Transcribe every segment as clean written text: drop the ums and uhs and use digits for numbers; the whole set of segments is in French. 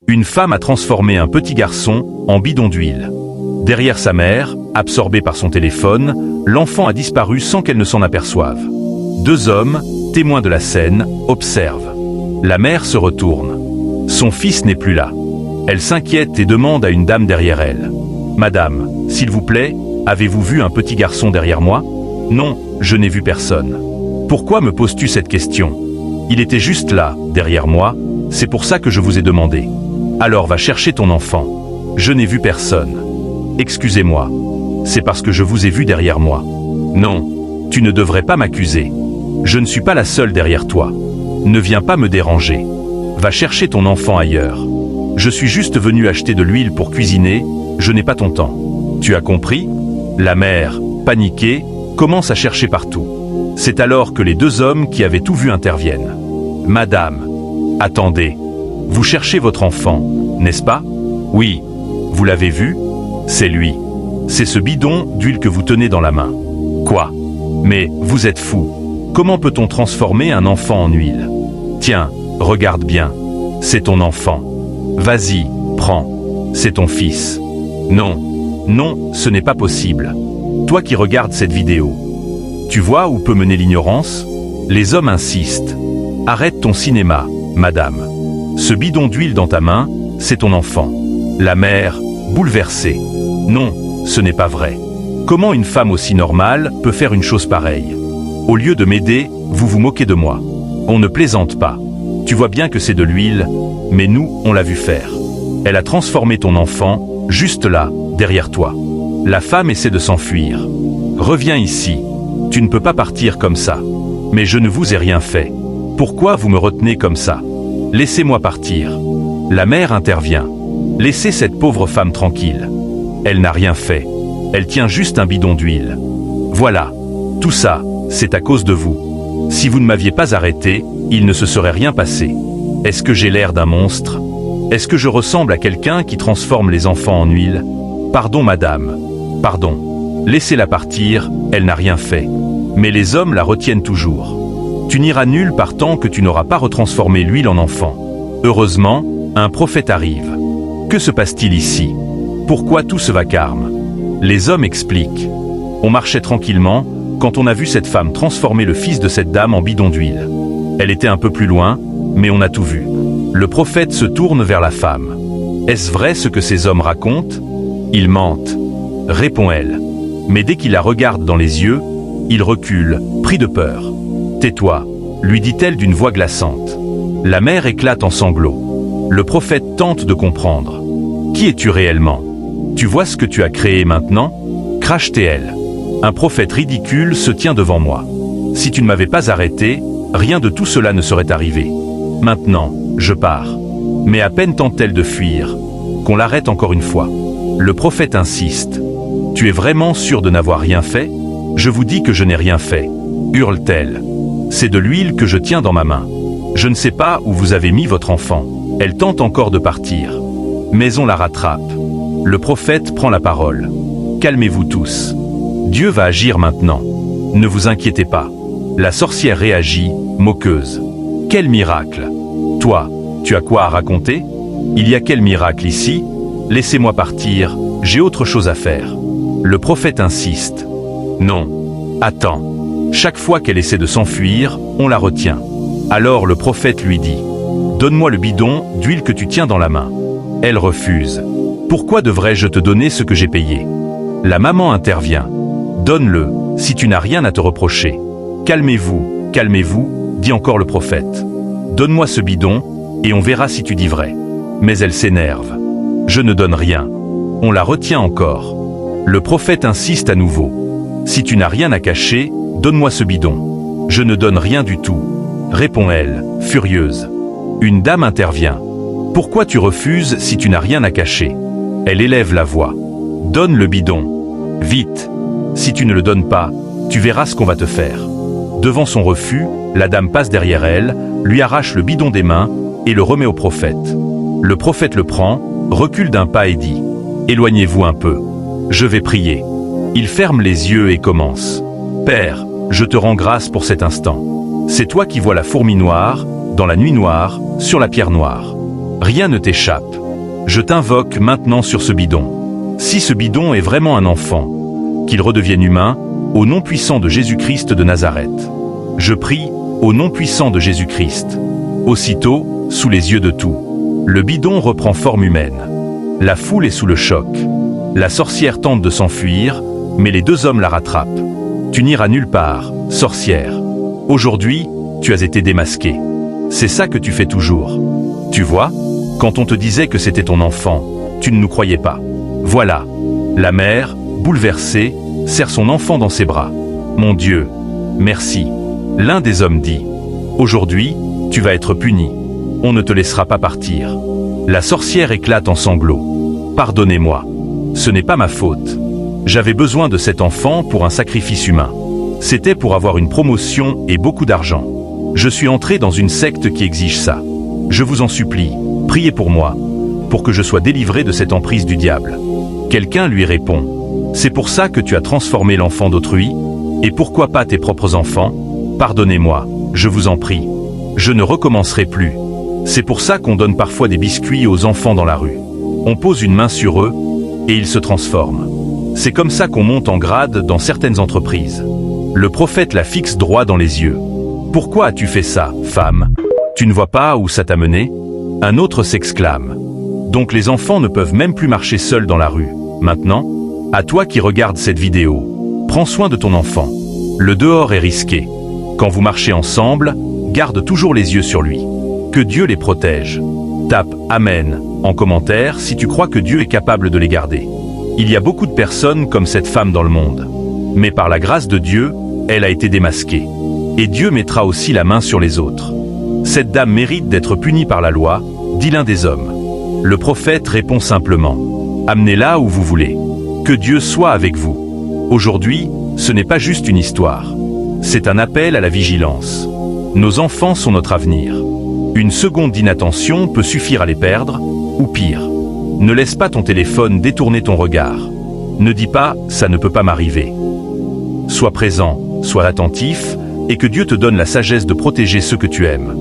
Une femme a transformé un petit garçon en bidon d'huile. Derrière sa mère, absorbée par son téléphone, l'enfant a disparu sans qu'elle ne s'en aperçoive. Deux hommes, témoins de la scène, observent. La mère se retourne. Son fils n'est plus là. Elle s'inquiète et demande à une dame derrière elle. « Madame, s'il vous plaît, avez-vous vu un petit garçon derrière moi ?»« Non, je n'ai vu personne. »« Pourquoi me poses-tu cette question ? Il était juste là, derrière moi, c'est pour ça que je vous ai demandé. »« Alors va chercher ton enfant. »« Je n'ai vu personne. »« Excusez-moi. C'est parce que je vous ai vu derrière moi. »« Non, tu ne devrais pas m'accuser. Je ne suis pas la seule derrière toi. Ne viens pas me déranger. Va chercher ton enfant ailleurs. Je suis juste venu acheter de l'huile pour cuisiner, je n'ai pas ton temps. Tu as compris ? La mère, paniquée, commence à chercher partout. C'est alors que les deux hommes qui avaient tout vu interviennent. « Madame, attendez. Vous cherchez votre enfant, n'est-ce pas ? Oui. Vous l'avez vu ? C'est lui. C'est ce bidon d'huile que vous tenez dans la main. Quoi ? Mais vous êtes fou. Comment peut-on transformer un enfant en huile ? Tiens, regarde bien. C'est ton enfant. Vas-y, prends. C'est ton fils. Non, non, ce n'est pas possible. Toi qui regardes cette vidéo, tu vois où peut mener l'ignorance ? Les hommes insistent. Arrête ton cinéma, madame. Ce bidon d'huile dans ta main, c'est ton enfant. La mère, bouleversée. Non, ce n'est pas vrai. Comment une femme aussi normale peut faire une chose pareille ? Au lieu de m'aider, vous vous moquez de moi. On ne plaisante pas. Tu vois bien que c'est de l'huile, mais nous, on l'a vu faire. Elle a transformé ton enfant, juste là, derrière toi. La femme essaie de s'enfuir. Reviens ici. Tu ne peux pas partir comme ça. Mais je ne vous ai rien fait. Pourquoi vous me retenez comme ça ? Laissez-moi partir. La mère intervient. Laissez cette pauvre femme tranquille. Elle n'a rien fait. Elle tient juste un bidon d'huile. Voilà. Tout ça, c'est à cause de vous. Si vous ne m'aviez pas arrêté, il ne se serait rien passé. Est-ce que j'ai l'air d'un monstre ? Est-ce que je ressemble à quelqu'un qui transforme les enfants en huile ? Pardon, madame. Pardon. Laissez-la partir, elle n'a rien fait. Mais les hommes la retiennent toujours. Tu n'iras nulle part tant que tu n'auras pas retransformé l'huile en enfant. Heureusement, un prophète arrive. Que se passe-t-il ici ? Pourquoi tout ce vacarme ? Les hommes expliquent. On marchait tranquillement quand on a vu cette femme transformer le fils de cette dame en bidon d'huile. Elle était un peu plus loin, mais on a tout vu. Le prophète se tourne vers la femme. Est-ce vrai ce que ces hommes racontent ? Ils mentent, répond-elle. Mais dès qu'il la regarde dans les yeux, il recule, pris de peur. Tais-toi, lui dit-elle d'une voix glaçante. La mère éclate en sanglots. Le prophète tente de comprendre. Qui es-tu réellement ? Tu vois ce que tu as créé maintenant ? Crache-t-elle. Un prophète ridicule se tient devant moi. Si tu ne m'avais pas arrêté, rien de tout cela ne serait arrivé. Maintenant, je pars. Mais à peine tente-t-elle de fuir, qu'on l'arrête encore une fois. Le prophète insiste. Tu es vraiment sûr de n'avoir rien fait ? Je vous dis que je n'ai rien fait, hurle-t-elle. C'est de l'huile que je tiens dans ma main. Je ne sais pas où vous avez mis votre enfant. Elle tente encore de partir. Mais on la rattrape. Le prophète prend la parole. Calmez-vous tous. Dieu va agir maintenant. Ne vous inquiétez pas. La sorcière réagit, moqueuse. Quel miracle ! Toi, tu as quoi à raconter ? Il y a quel miracle ici ? Laissez-moi partir, j'ai autre chose à faire. Le prophète insiste. Non. Attends. Chaque fois qu'elle essaie de s'enfuir, on la retient. Alors le prophète lui dit. Donne-moi le bidon d'huile que tu tiens dans la main. Elle refuse. Pourquoi devrais-je te donner ce que j'ai payé ? La maman intervient. Donne-le, si tu n'as rien à te reprocher. Calmez-vous, calmez-vous, dit encore le prophète. Donne-moi ce bidon, et on verra si tu dis vrai. Mais elle s'énerve. Je ne donne rien. On la retient encore. Le prophète insiste à nouveau. Si tu n'as rien à cacher, donne-moi ce bidon. Je ne donne rien du tout, répond-elle, furieuse. Une dame intervient. Pourquoi tu refuses si tu n'as rien à cacher ? Elle élève la voix. Donne le bidon. Vite. Si tu ne le donnes pas, tu verras ce qu'on va te faire. Devant son refus, la dame passe derrière elle, lui arrache le bidon des mains et le remet au prophète. Le prophète le prend, recule d'un pas et dit « Éloignez-vous un peu. Je vais prier. » Il ferme les yeux et commence. « Père, je te rends grâce pour cet instant. C'est toi qui vois la fourmi noire, dans la nuit noire, sur la pierre noire. Rien ne t'échappe. Je t'invoque maintenant sur ce bidon. Si ce bidon est vraiment un enfant, qu'il redevienne humain, au nom puissant de Jésus-Christ de Nazareth. Je prie, au nom puissant de Jésus-Christ. Aussitôt, sous les yeux de tous, le bidon reprend forme humaine. La foule est sous le choc. La sorcière tente de s'enfuir, mais les deux hommes la rattrapent. Tu n'iras nulle part, sorcière. Aujourd'hui, tu as été démasquée. C'est ça que tu fais toujours. Tu vois, quand on te disait que c'était ton enfant, tu ne nous croyais pas. Voilà. La mère, bouleversée, serre son enfant dans ses bras. Mon Dieu, merci. L'un des hommes dit, aujourd'hui, tu vas être puni. On ne te laissera pas partir. La sorcière éclate en sanglots. Pardonnez-moi. Ce n'est pas ma faute. J'avais besoin de cet enfant pour un sacrifice humain. C'était pour avoir une promotion et beaucoup d'argent. Je suis entré dans une secte qui exige ça. Je vous en supplie, priez pour moi, pour que je sois délivré de cette emprise du diable. Quelqu'un lui répond, c'est pour ça que tu as transformé l'enfant d'autrui? Et pourquoi pas tes propres enfants? Pardonnez-moi, je vous en prie. Je ne recommencerai plus. C'est pour ça qu'on donne parfois des biscuits aux enfants dans la rue. On pose une main sur eux, et ils se transforment. C'est comme ça qu'on monte en grade dans certaines entreprises. Le prophète la fixe droit dans les yeux. Pourquoi as-tu fait ça, femme? Tu ne vois pas où ça t'a mené? Un autre s'exclame. Donc les enfants ne peuvent même plus marcher seuls dans la rue. Maintenant, à toi qui regardes cette vidéo, prends soin de ton enfant. Le dehors est risqué. Quand vous marchez ensemble, garde toujours les yeux sur lui. Que Dieu les protège. Tape « Amen » en commentaire si tu crois que Dieu est capable de les garder. Il y a beaucoup de personnes comme cette femme dans le monde. Mais par la grâce de Dieu, elle a été démasquée. Et Dieu mettra aussi la main sur les autres. Cette dame mérite d'être punie par la loi, dit l'un des hommes. Le prophète répond simplement, amenez-la où vous voulez. Que Dieu soit avec vous. Aujourd'hui, ce n'est pas juste une histoire. C'est un appel à la vigilance. Nos enfants sont notre avenir. Une seconde d'inattention peut suffire à les perdre, ou pire. Ne laisse pas ton téléphone détourner ton regard. Ne dis pas « ça ne peut pas m'arriver ». Sois présent, sois attentif, et que Dieu te donne la sagesse de protéger ceux que tu aimes.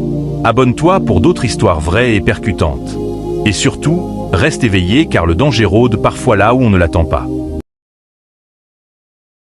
Abonne-toi pour d'autres histoires vraies et percutantes. Et surtout, reste éveillé car le danger rôde parfois là où on ne l'attend pas.